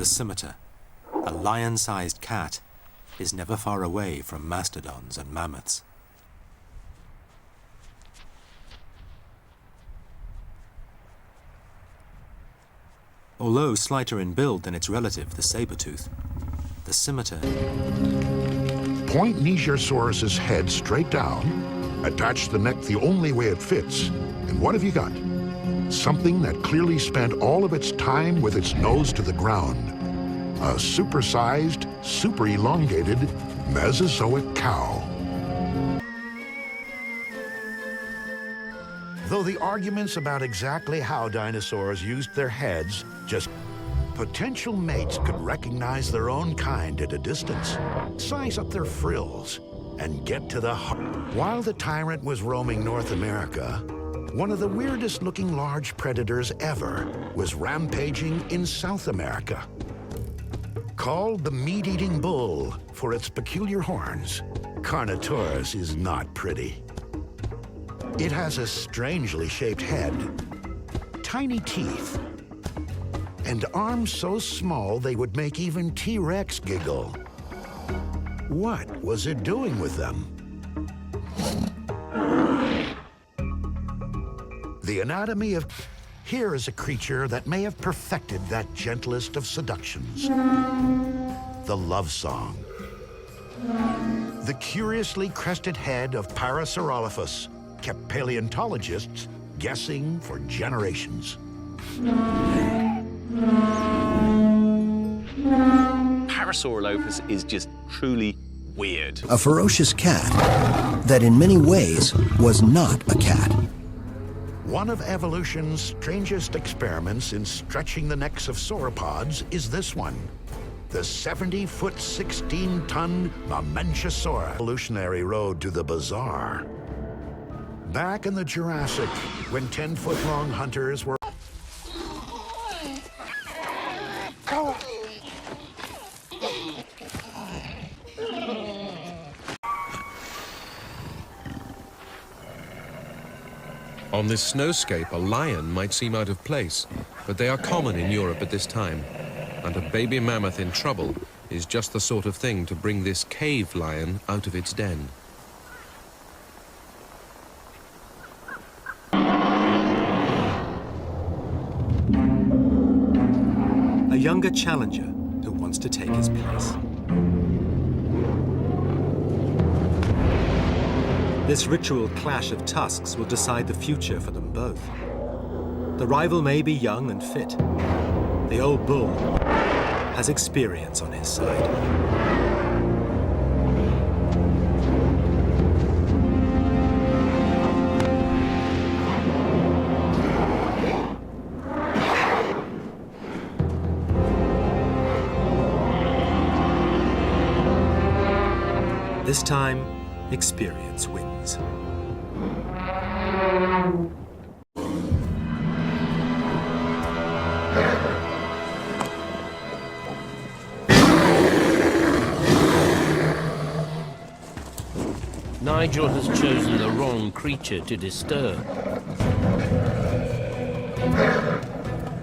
the scimitar, a lion-sized cat is never far away from mastodons and mammoths. Although slighter in build than its relative, the saber-tooth, the scimitar... Point Nigerosaurus's head straight down, attach the neck the only way it fits, and what have you got? Something that clearly spent all of its time with its nose to the ground. A supersized, super elongated Mesozoic cow. Though the arguments about exactly how dinosaurs used their heads, just potential mates could recognize their own kind at a distance, size up their frills, and get to the heart. While the tyrant was roaming North America, one of the weirdest looking large predators ever was rampaging in South America. Called the meat-eating bull for its peculiar horns, Carnotaurus is not pretty. It has a strangely shaped head, tiny teeth, and arms so small they would make even T-Rex giggle. What was it doing with them? The anatomy of... Here is a creature that may have perfected that gentlest of seductions. The love song. The curiously crested head of Parasaurolophus kept paleontologists guessing for generations. Parasaurolophus is just truly weird. A ferocious cat that in many ways was not a cat. One of evolution's strangest experiments in stretching the necks of sauropods is this one. The 70-foot, 16-ton Mamenchisaurus. Evolutionary road to the bizarre. Back in the Jurassic, when 10-foot-long hunters were... On this snowscape, a lion might seem out of place, but they are common in Europe at this time, and a baby mammoth in trouble is just the sort of thing to bring this cave lion out of its den. A younger challenger who wants to take his place. This ritual clash of tusks will decide the future for them both. The rival may be young and fit. The old bull has experience on his side. This time, experience wins. Nigel has chosen the wrong creature to disturb.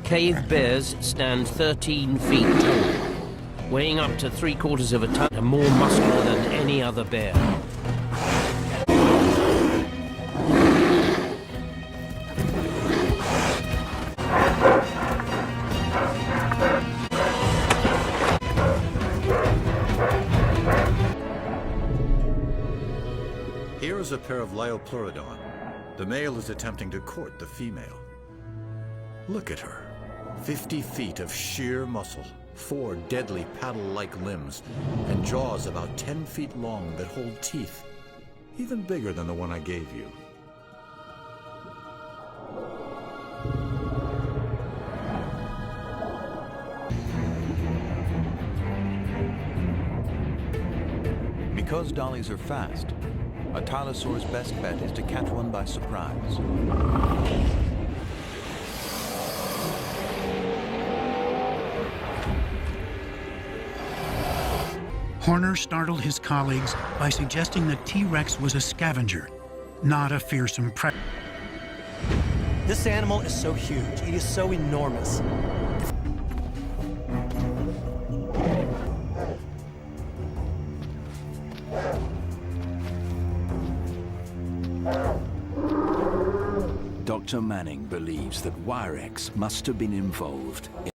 Cave bears stand 13 feet tall, weighing up to 3/4 of a ton and more muscular than any other bear. Here is a pair of Liopleurodon. The male is attempting to court the female. Look at her. 50 feet of sheer muscle, 4 deadly paddle-like limbs, and jaws about 10 feet long that hold teeth, even bigger than the one I gave you. Because dollies are fast, a Tylosaur's best bet is to catch one by surprise. Horner startled his colleagues by suggesting that T-Rex was a scavenger, not a fearsome predator. This animal is so huge. It is so enormous. Dr. Manning believes that Wirex must have been involved in